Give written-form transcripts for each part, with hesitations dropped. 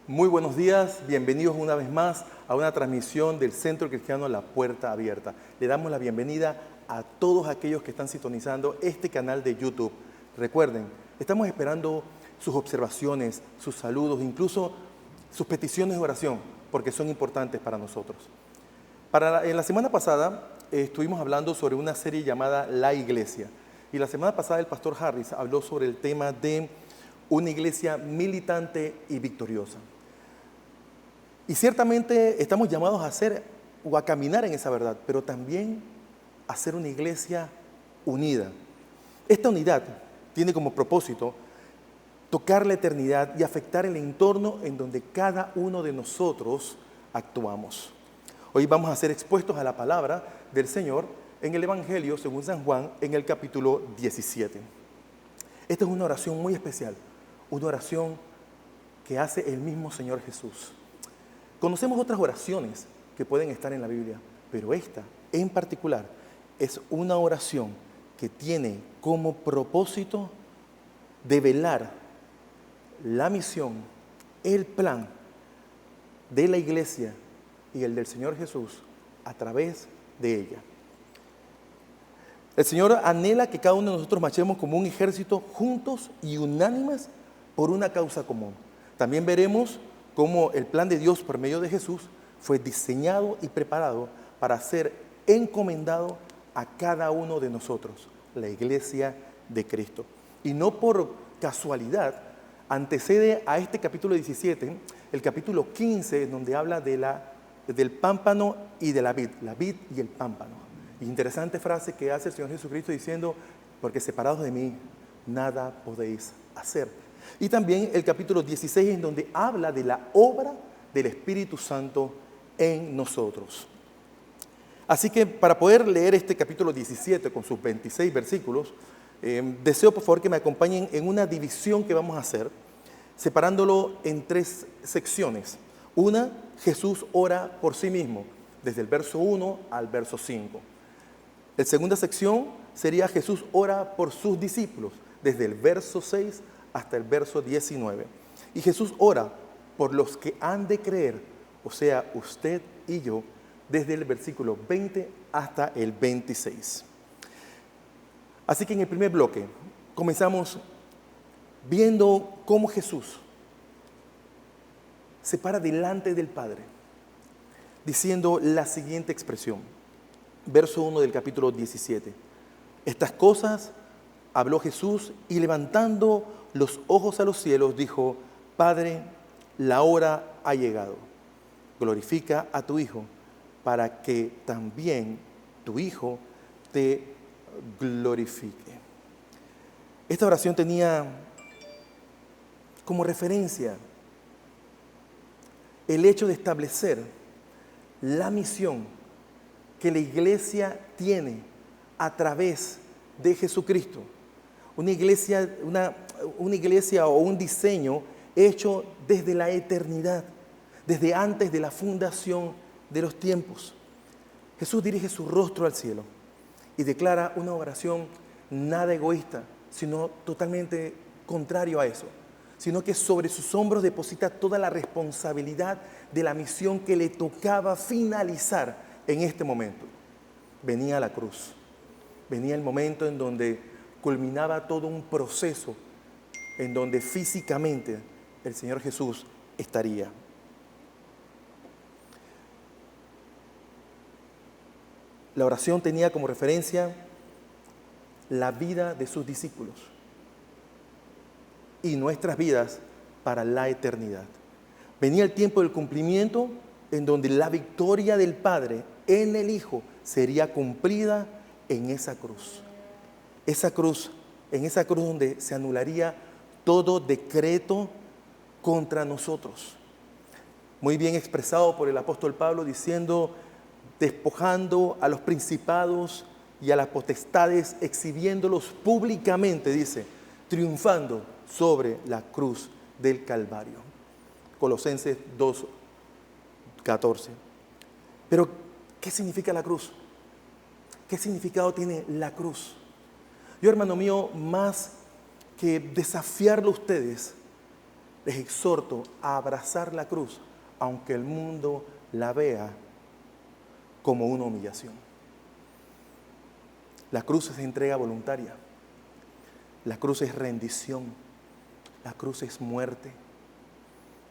Muy buenos días, bienvenidos una vez más a una transmisión del Centro Cristiano La Puerta Abierta. Le damos la bienvenida a todos aquellos que están sintonizando este canal de YouTube. Recuerden, estamos esperando sus observaciones, sus saludos, incluso sus peticiones de oración, porque son importantes para nosotros. En la semana pasada estuvimos hablando sobre una serie llamada La Iglesia. Y la semana pasada el pastor Harris habló sobre el tema de una iglesia militante y victoriosa. Y ciertamente estamos llamados a hacer o a caminar en esa verdad, pero también a ser una iglesia unida. Esta unidad tiene como propósito tocar la eternidad y afectar el entorno en donde cada uno de nosotros actuamos. Hoy vamos a ser expuestos a la palabra del Señor en el Evangelio según San Juan en el capítulo 17. Esta es una oración muy especial, una oración que hace el mismo Señor Jesús. Conocemos otras oraciones que pueden estar en la Biblia, pero esta en particular es una oración que tiene como propósito develar la misión, el plan de la iglesia y el del Señor Jesús a través de ella. El Señor anhela que cada uno de nosotros marchemos como un ejército juntos y unánimes por una causa común. También veremos cómo el plan de Dios por medio de Jesús fue diseñado y preparado para ser encomendado a cada uno de nosotros, la iglesia de Cristo. Y no por casualidad, antecede a este capítulo 17, el capítulo 15, donde habla del pámpano y de la vid y el pámpano. Interesante frase que hace el Señor Jesucristo diciendo, porque separados de mí, nada podéis hacer. Y también el capítulo 16, en donde habla de la obra del Espíritu Santo en nosotros. Así que para poder leer este capítulo 17 con sus 26 versículos, deseo por favor que me acompañen en una división que vamos a hacer, separándolo en 3 secciones. Una, Jesús ora por sí mismo, desde el verso 1 al verso 5. La segunda sección sería Jesús ora por sus discípulos, desde el verso 6 hasta el verso 19. Y Jesús ora por los que han de creer, o sea, usted y yo, desde el versículo 20 hasta el 26. Así que en el primer bloque comenzamos viendo cómo Jesús se para delante del Padre, diciendo la siguiente expresión. Verso 1 del capítulo 17. Estas cosas habló Jesús y levantando los ojos a los cielos dijo, Padre, la hora ha llegado. Glorifica a tu Hijo para que también tu Hijo te glorifique. Esta oración tenía como referencia el hecho de establecer la misión que la iglesia tiene a través de Jesucristo. Una iglesia o un diseño hecho desde la eternidad, desde antes de la fundación de los tiempos. Jesús dirige su rostro al cielo y declara una oración nada egoísta, sino totalmente contrario a eso, sino que sobre sus hombros deposita toda la responsabilidad de la misión que le tocaba finalizar en este momento. Venía la cruz, venía el momento en donde culminaba todo un proceso en donde físicamente el Señor Jesús estaría. La oración tenía como referencia la vida de sus discípulos y nuestras vidas para la eternidad. Venía el tiempo del cumplimiento en donde la victoria del Padre en el Hijo sería cumplida en esa cruz. En esa cruz donde se anularía todo decreto contra nosotros. Muy bien expresado por el apóstol Pablo diciendo, despojando a los principados y a las potestades, exhibiéndolos públicamente, dice, triunfando sobre la cruz del Calvario. Colosenses 2:14. Pero, ¿qué significa la cruz? ¿Qué significado tiene la cruz? Yo, hermano mío, más que desafiarlo a ustedes, les exhorto a abrazar la cruz, aunque el mundo la vea como una humillación. La cruz es entrega voluntaria. La cruz es rendición. La cruz es muerte.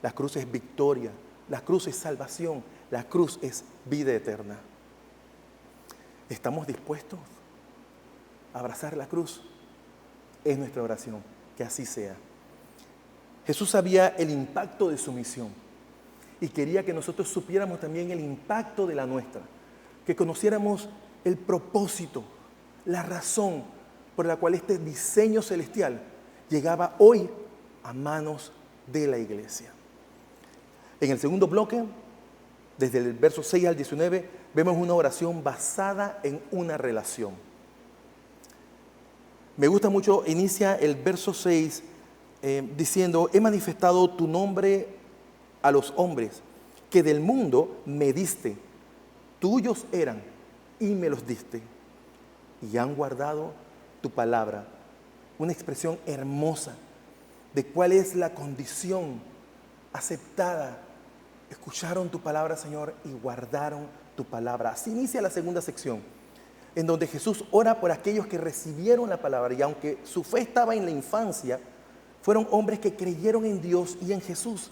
La cruz es victoria. La cruz es salvación. La cruz es vida eterna. ¿Estamos dispuestos a abrazar la cruz? Es nuestra oración, que así sea. Jesús sabía el impacto de su misión y quería que nosotros supiéramos también el impacto de la nuestra, que conociéramos el propósito, la razón por la cual este diseño celestial llegaba hoy a manos de la iglesia. En el segundo bloque, desde el verso 6 al 19, vemos una oración basada en una relación. Me gusta mucho, inicia el verso 6 diciendo: he manifestado tu nombre a los hombres, que del mundo me diste, tuyos eran y me los diste, y han guardado tu palabra. Una expresión hermosa de cuál es la condición aceptada. Escucharon tu palabra, Señor, y guardaron tu palabra. Así inicia la segunda sección, en donde Jesús ora por aquellos que recibieron la palabra, y aunque su fe estaba en la infancia, fueron hombres que creyeron en Dios y en Jesús.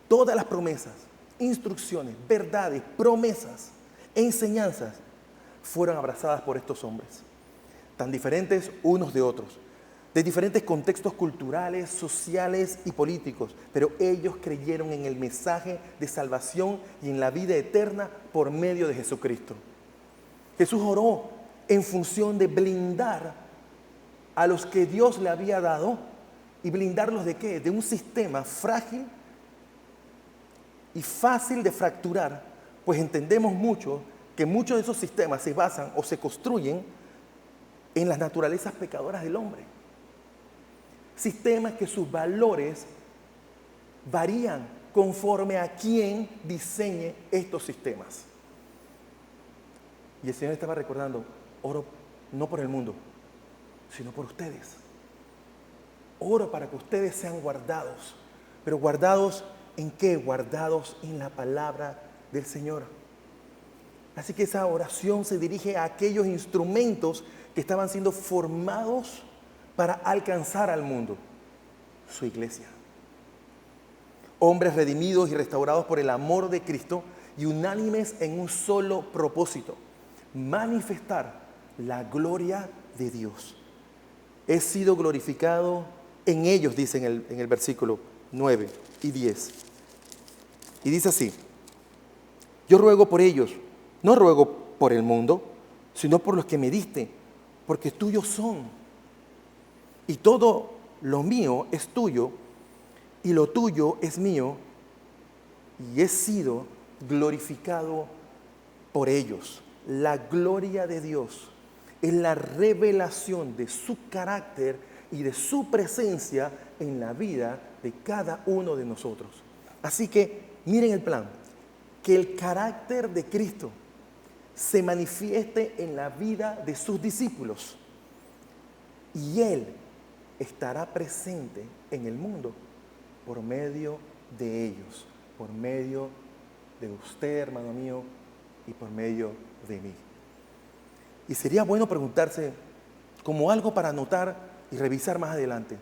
Todas las promesas, instrucciones, verdades, promesas, enseñanzas fueron abrazadas por estos hombres, tan diferentes unos de otros, de diferentes contextos culturales, sociales y políticos, pero ellos creyeron en el mensaje de salvación y en la vida eterna por medio de Jesucristo. Jesús oró en función de blindar a los que Dios le había dado. ¿Y blindarlos de qué? De un sistema frágil y fácil de fracturar, pues entendemos mucho que muchos de esos sistemas se basan o se construyen en las naturalezas pecadoras del hombre. Sistemas que sus valores varían conforme a quien diseñe estos sistemas. Y el Señor estaba recordando: oro no por el mundo, sino por ustedes. Oro para que ustedes sean guardados. ¿Pero guardados en qué? Guardados en la palabra del Señor. Así que esa oración se dirige a aquellos instrumentos que estaban siendo formados para alcanzar al mundo, su iglesia. Hombres redimidos y restaurados por el amor de Cristo y unánimes en un solo propósito: manifestar la gloria de Dios. He sido glorificado en ellos, dice en el versículo 9 y 10. Y dice así: yo ruego por ellos, no ruego por el mundo, sino por los que me diste, porque tuyos son. Y todo lo mío es tuyo, y lo tuyo es mío, y he sido glorificado por ellos. La gloria de Dios es la revelación de su carácter y de su presencia en la vida de cada uno de nosotros. Así que miren el plan: que el carácter de Cristo se manifieste en la vida de sus discípulos, y Él estará presente en el mundo por medio de ellos, por medio de usted, hermano mío, y por medio de mí. Y sería bueno preguntarse, como algo para anotar y revisar más adelante: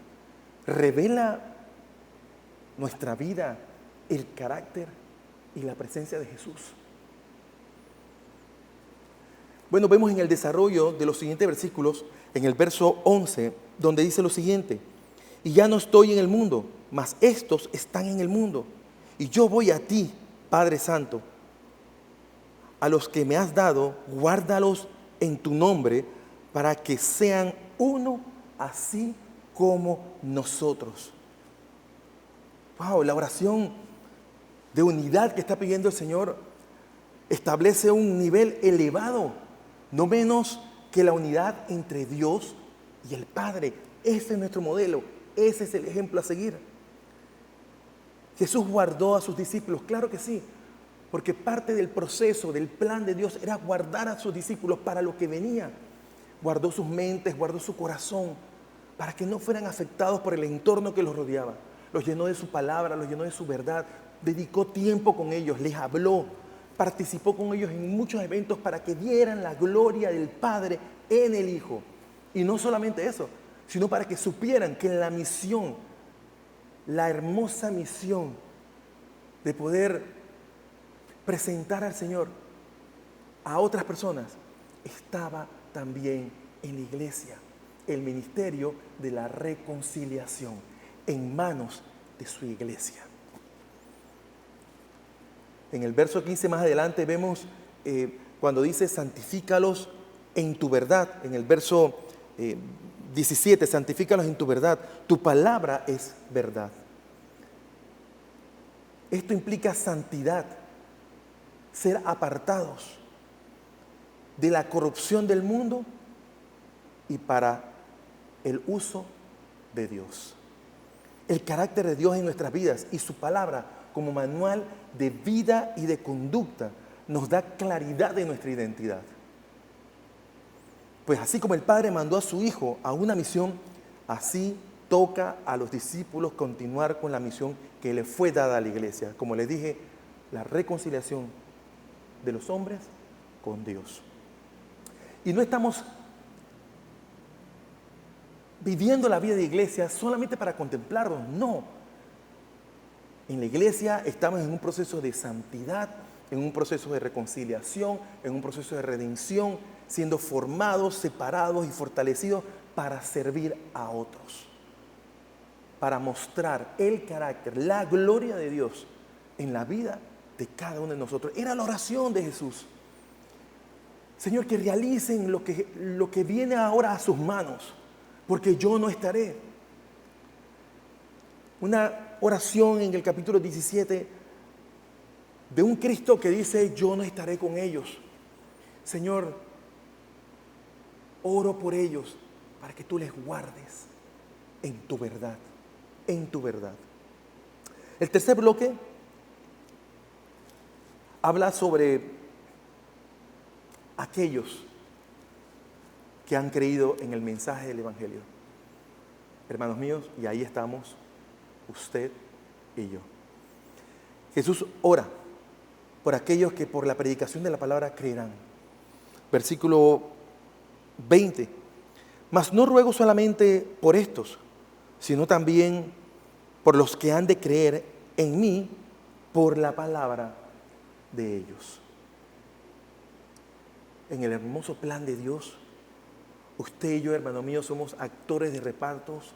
¿revela nuestra vida el carácter y la presencia de Jesús? Bueno, vemos en el desarrollo de los siguientes versículos, en el verso 11, donde dice lo siguiente: y ya no estoy en el mundo, mas estos están en el mundo, y yo voy a ti, Padre Santo. A los que me has dado, guárdalos en tu nombre, para que sean uno, así como nosotros. Wow, la oración de unidad que está pidiendo el Señor establece un nivel elevado, no menos que la unidad entre Dios y el Padre. Ese es nuestro modelo, ese es el ejemplo a seguir. Jesús guardó a sus discípulos, claro que sí, porque parte del proceso, del plan de Dios era guardar a sus discípulos para lo que venía. Guardó sus mentes, guardó su corazón, para que no fueran afectados por el entorno que los rodeaba, los llenó de su palabra, los llenó de su verdad, dedicó tiempo con ellos, les habló, participó con ellos en muchos eventos para que vieran la gloria del Padre en el Hijo. Y no solamente eso, sino para que supieran que la misión, la hermosa misión de poder presentar al Señor a otras personas, estaba también en la iglesia, el ministerio de la reconciliación, en manos de su iglesia. En el verso 15 más adelante vemos cuando dice santifícalos en tu verdad. En el verso 17, santifícalos en tu verdad. Tu palabra es verdad. Esto implica santidad, ser apartados de la corrupción del mundo y para el uso de Dios. El carácter de Dios en nuestras vidas y su palabra como manual de vida y de conducta nos da claridad de nuestra identidad. Pues así como el Padre mandó a su Hijo a una misión, así toca a los discípulos continuar con la misión que le fue dada a la iglesia. Como les dije, la reconciliación de los hombres con Dios. Y no estamos viviendo la vida de iglesia solamente para contemplarnos, no. En la iglesia estamos en un proceso de santidad, en un proceso de reconciliación, en un proceso de redención, siendo formados, separados y fortalecidos para servir a otros, para mostrar el carácter, la gloria de Dios en la vida de cada uno de nosotros. Era la oración de Jesús. Señor, que realicen lo que viene ahora a sus manos, porque yo no estaré. Una oración en el capítulo 17 de un Cristo que dice, yo no estaré con ellos. Señor, oro por ellos para que tú les guardes en tu verdad, en tu verdad. El tercer bloque habla sobre aquellos que han creído en el mensaje del Evangelio. Hermanos míos, y ahí estamos, usted y yo. Jesús ora por aquellos que por la predicación de la palabra creerán. Versículo 20. Mas no ruego solamente por estos, sino también por los que han de creer en mí por la palabra de ellos. En el hermoso plan de Dios, usted y yo, hermano mío, somos actores de repartos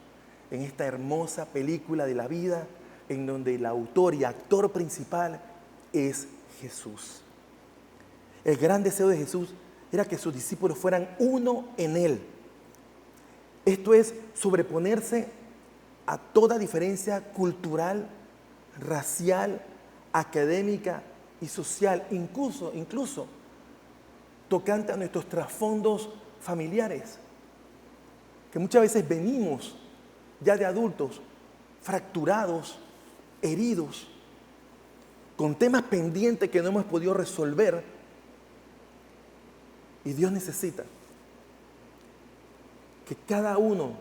en esta hermosa película de la vida, en donde el autor y actor principal es Jesús. El gran deseo de Jesús era que sus discípulos fueran uno en Él. Esto es sobreponerse a toda diferencia cultural, racial, académica y social, incluso tocante a nuestros trasfondos familiares, que muchas veces venimos ya de adultos fracturados, heridos, con temas pendientes que no hemos podido resolver, y Dios necesita que cada uno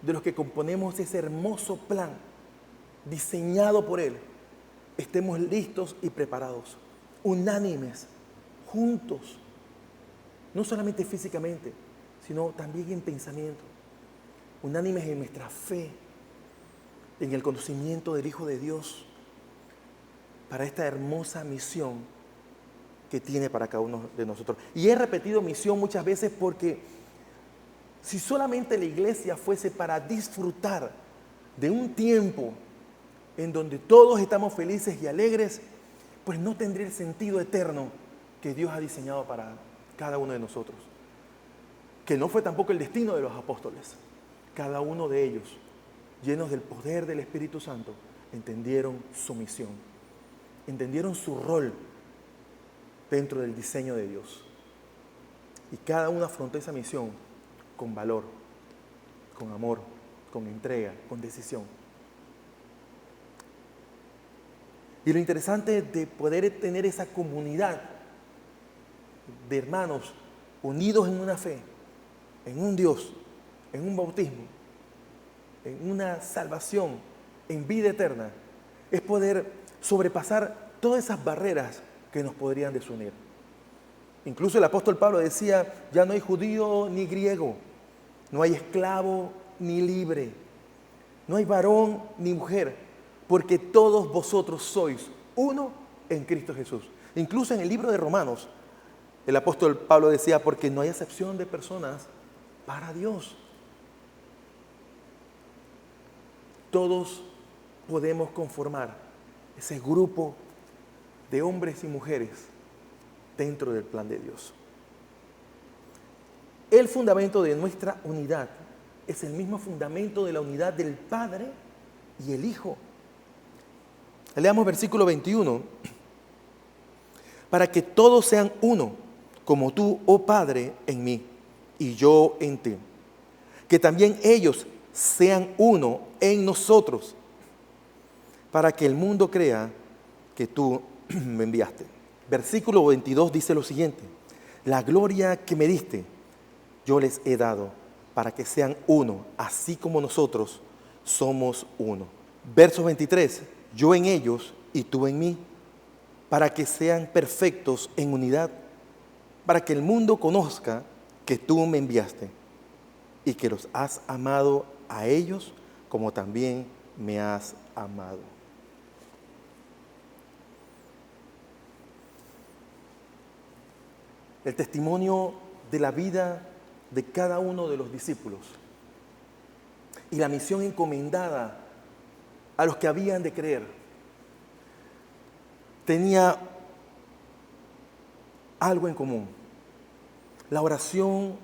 de los que componemos ese hermoso plan diseñado por Él, estemos listos y preparados, unánimes, juntos, no solamente físicamente, sino también en pensamiento, unánimes en nuestra fe, en el conocimiento del Hijo de Dios, para esta hermosa misión que tiene para cada uno de nosotros. Y he repetido misión muchas veces porque si solamente la iglesia fuese para disfrutar de un tiempo en donde todos estamos felices y alegres, pues no tendría el sentido eterno que Dios ha diseñado para cada uno de nosotros. Que no fue tampoco el destino de los apóstoles. Cada uno de ellos, llenos del poder del Espíritu Santo, entendieron su misión, entendieron su rol dentro del diseño de Dios. Y cada uno afrontó esa misión con valor, con amor, con entrega, con decisión. Y lo interesante de poder tener esa comunidad de hermanos unidos en una fe, en un Dios, en un bautismo, en una salvación, en vida eterna es poder sobrepasar todas esas barreras que nos podrían desunir. Incluso el apóstol Pablo decía, ya no hay judío ni griego, no hay esclavo ni libre, no hay varón ni mujer, porque todos vosotros sois uno en Cristo Jesús. Incluso en el libro de Romanos, el apóstol Pablo decía, porque no hay acepción de personas para Dios. Todos podemos conformar ese grupo de hombres y mujeres dentro del plan de Dios. El fundamento de nuestra unidad es el mismo fundamento de la unidad del Padre y el Hijo. Leamos versículo 21. Para que todos sean uno, como tú, oh Padre, en mí y yo en ti. Que también ellos sean uno en nosotros, para que el mundo crea que tú me enviaste. Versículo 22 dice lo siguiente: la gloria que me diste, yo les he dado, para que sean uno, así como nosotros somos uno. Verso 23, yo en ellos y tú en mí, para que sean perfectos en unidad, para que el mundo conozca que tú me enviaste y que los has amado a ellos como también me has amado. El testimonio de la vida de cada uno de los discípulos y la misión encomendada a los que habían de creer tenía algo en común: la oración,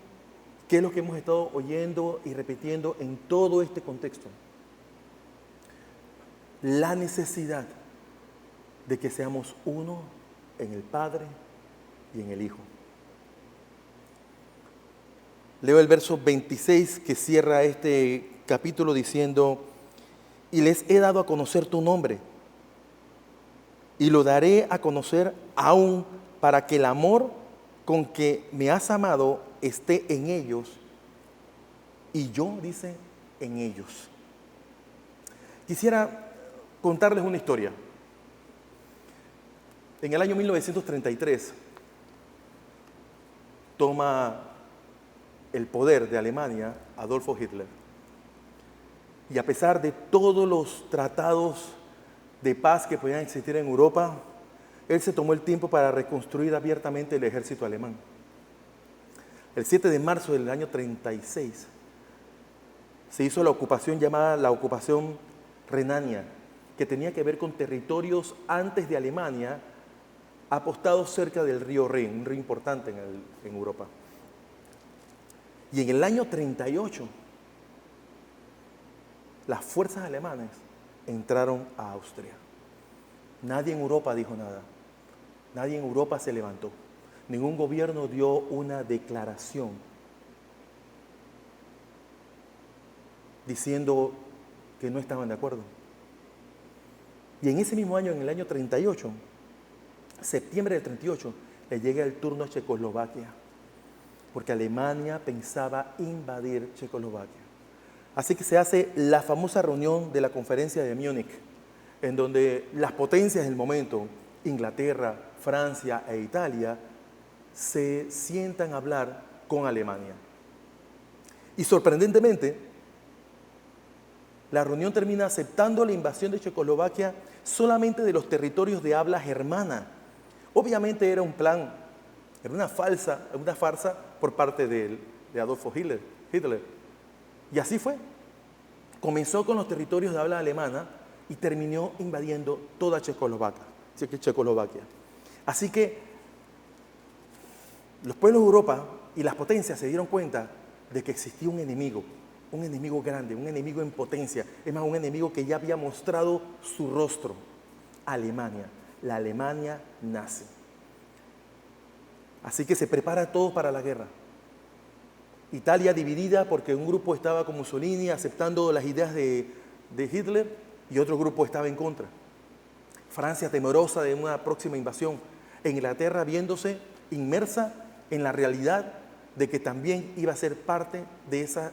que es lo que hemos estado oyendo y repitiendo en todo este contexto. La necesidad de que seamos uno en el Padre y en el Hijo. Leo el verso 26 que cierra este capítulo diciendo: y les he dado a conocer tu nombre, y lo daré a conocer aún para que el amor con que me has amado esté en ellos y yo, dice, en ellos. Quisiera contarles una historia. En el año 1933 toma el poder de Alemania Adolfo Hitler. Y a pesar de todos los tratados de paz que podían existir en Europa, él se tomó el tiempo para reconstruir abiertamente el ejército alemán. El 7 de marzo del año 36 se hizo la ocupación llamada la ocupación Renania, que tenía que ver con territorios antes de Alemania apostados cerca del río Rin, un río importante en Europa. Y en el año 38, las fuerzas alemanas entraron a Austria. Nadie en Europa dijo nada. Nadie en Europa se levantó. Ningún gobierno dio una declaración diciendo que no estaban de acuerdo. Y en ese mismo año, en el año 38, septiembre del 38, le llega el turno a Checoslovaquia, porque Alemania pensaba invadir Checoslovaquia. Así que se hace la famosa reunión de la conferencia de Múnich, en donde las potencias del momento, Inglaterra, Francia e Italia, se sientan a hablar con Alemania. Y sorprendentemente, la reunión termina aceptando la invasión de Checoslovaquia solamente de los territorios de habla germana. Obviamente era un plan, era una farsa por parte de Adolfo Hitler. Y así fue. Comenzó con los territorios de habla alemana y terminó invadiendo toda Checoslovaquia. Así que los pueblos de Europa y las potencias se dieron cuenta de que existía un enemigo grande, un enemigo en potencia, es más, un enemigo que ya había mostrado su rostro: Alemania, la Alemania nazi. Así que se prepara todo para la guerra. Italia dividida porque un grupo estaba con Mussolini aceptando las ideas de Hitler y otro grupo estaba en contra. Francia temerosa de una próxima invasión. Inglaterra viéndose inmersa en la realidad de que también iba a ser parte de esa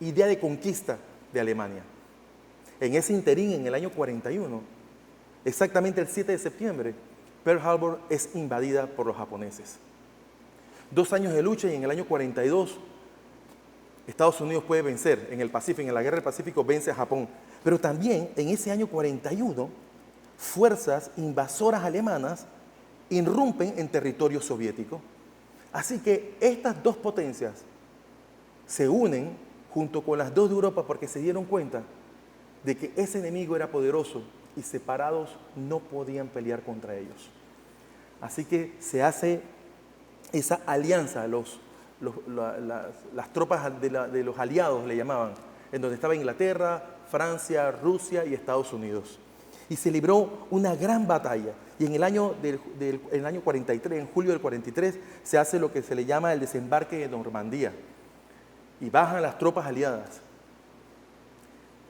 idea de conquista de Alemania. En ese interín, en el año 41, exactamente el 7 de septiembre, Pearl Harbor es invadida por los japoneses. 2 años de lucha y en el año 42 Estados Unidos puede vencer en el Pacífico, en la Guerra del Pacífico vence a Japón. Pero también en ese año 41, fuerzas invasoras alemanas irrumpen en territorio soviético. Así que estas dos potencias se unen junto con las dos de Europa porque se dieron cuenta de que ese enemigo era poderoso y separados no podían pelear contra ellos. Así que se hace esa alianza, las tropas de los aliados le llamaban, en donde estaba Inglaterra, Francia, Rusia y Estados Unidos. Y se libró una gran batalla. Y en el año 43, en julio del 43, se hace lo que se le llama el desembarque de Normandía. Y bajan las tropas aliadas.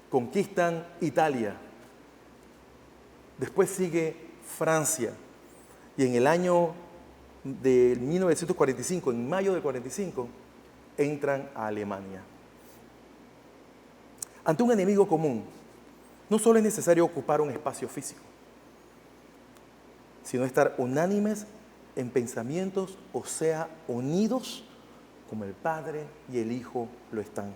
Conquistan Italia. Después sigue Francia. Y en el año de 1945, en mayo del 45, entran a Alemania. Ante un enemigo común, no solo es necesario ocupar un espacio físico, sino estar unánimes en pensamientos, o sea, unidos como el Padre y el Hijo lo están.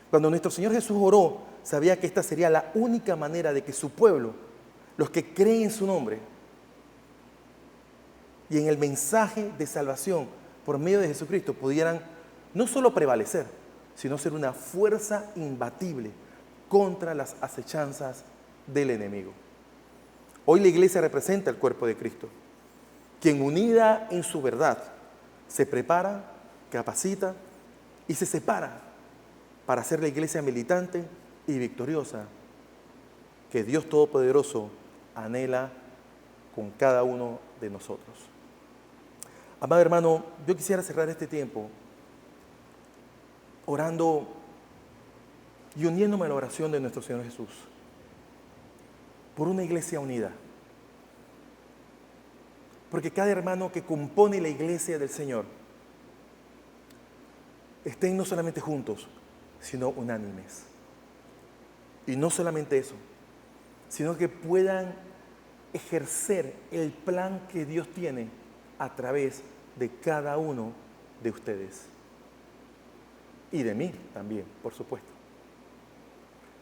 Cuando nuestro Señor Jesús oró, sabía que esta sería la única manera de que su pueblo, los que creen en su nombre y en el mensaje de salvación por medio de Jesucristo, pudieran no solo prevalecer, sino ser una fuerza imbatible contra las acechanzas del enemigo. Hoy la iglesia representa el cuerpo de Cristo, quien unida en su verdad se prepara, capacita y se separa para ser la iglesia militante y victoriosa que Dios Todopoderoso anhela con cada uno de nosotros. Amado hermano, yo quisiera cerrar este tiempo orando y uniéndome a la oración de nuestro Señor Jesús por una iglesia unida. Porque cada hermano que compone la iglesia del Señor estén no solamente juntos, sino unánimes. Y no solamente eso, sino que puedan ejercer el plan que Dios tiene a través de cada uno de ustedes. Y de mí también, por supuesto.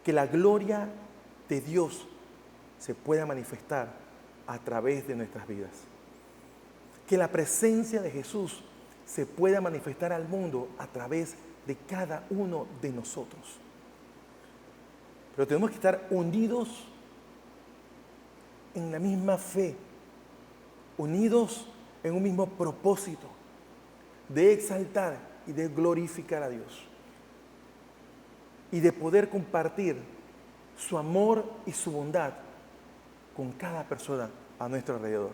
Que la gloria de Dios se pueda manifestar a través de nuestras vidas. Que la presencia de Jesús se pueda manifestar al mundo a través de cada uno de nosotros. Pero tenemos que estar unidos en la misma fe, unidos en un mismo propósito de exaltar y de glorificar a Dios y de poder compartir su amor y su bondad con cada persona a nuestro alrededor.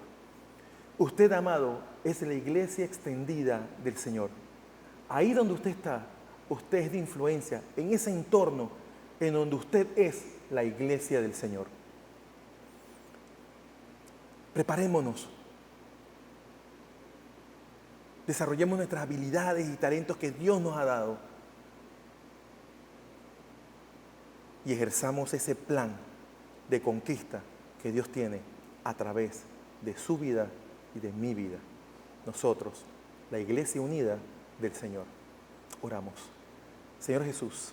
Usted, amado, es la iglesia extendida del Señor. Ahí donde usted está, usted es de influencia, en ese entorno en donde usted es la iglesia del Señor. Preparémonos. Desarrollemos nuestras habilidades y talentos que Dios nos ha dado. Y ejerzamos ese plan de conquista que Dios tiene a través de su vida y de mi vida. Nosotros, la iglesia unida del Señor. Oramos. Señor Jesús,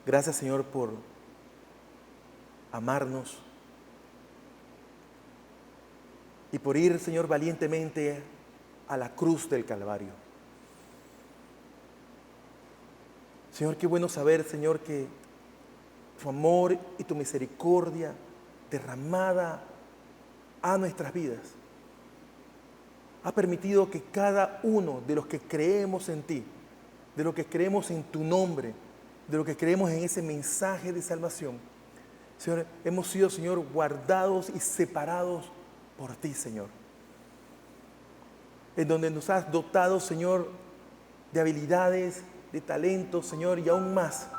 gracias, Señor, por amarnos y por ir, Señor, valientemente a la cruz del Calvario. Señor, qué bueno saber, Señor, que tu amor y tu misericordia derramada a nuestras vidas ha permitido que cada uno de los que creemos en ti, de los que creemos en tu nombre, de los que creemos en ese mensaje de salvación, Señor, hemos sido, Señor, guardados y separados por ti, Señor. En donde nos has dotado, Señor, de habilidades, de talentos, Señor, y aún más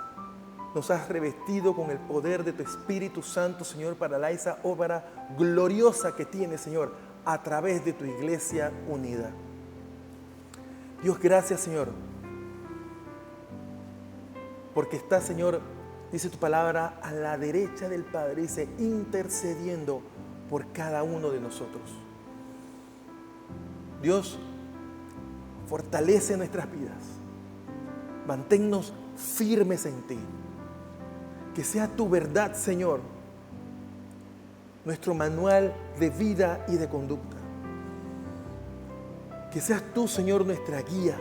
nos has revestido con el poder de tu Espíritu Santo, Señor, para esa obra gloriosa que tienes, Señor, a través de tu iglesia unida. Dios, gracias, Señor, porque estás, Señor, Dice tu palabra, a la derecha del Padre, dice, intercediendo por cada uno de nosotros. Dios, fortalece nuestras vidas. Manténnos firmes en ti. Que sea tu verdad, Señor, nuestro manual de vida y de conducta. Que seas tú, Señor, nuestra guía.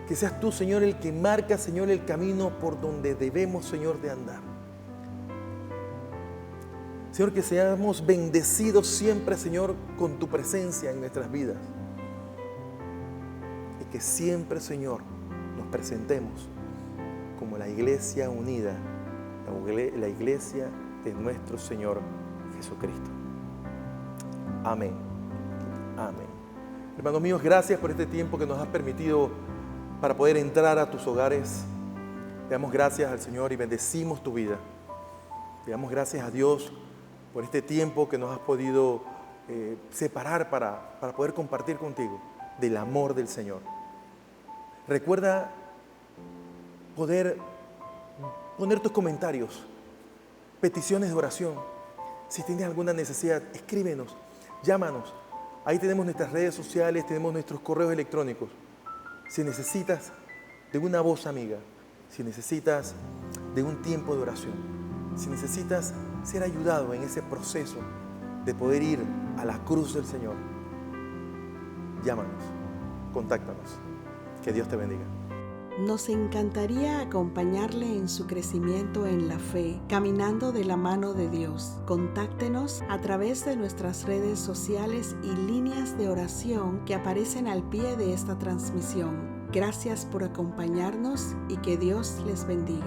Que seas tú, Señor, el que marca, Señor, el camino por donde debemos, Señor, de andar. Señor, que seamos bendecidos siempre, Señor, con tu presencia en nuestras vidas. Y que siempre, Señor, nos presentemos como la iglesia unida, la iglesia de nuestro Señor Jesucristo. Amén. Amén. Hermanos míos, gracias por este tiempo que nos has permitido para poder entrar a tus hogares. Le damos gracias al Señor y bendecimos tu vida. Le damos gracias a Dios por este tiempo que nos has podido separar para poder compartir contigo del amor del Señor. Recuerda poder poner tus comentarios, peticiones de oración. Si tienes alguna necesidad, escríbenos, llámanos. Ahí tenemos nuestras redes sociales, tenemos nuestros correos electrónicos. Si necesitas de una voz amiga, si necesitas de un tiempo de oración, si necesitas ser ayudado en ese proceso de poder ir a la cruz del Señor, llámanos, contáctanos. Que Dios te bendiga. Nos encantaría acompañarle en su crecimiento en la fe, caminando de la mano de Dios. Contáctenos a través de nuestras redes sociales y líneas de oración que aparecen al pie de esta transmisión. Gracias por acompañarnos y que Dios les bendiga.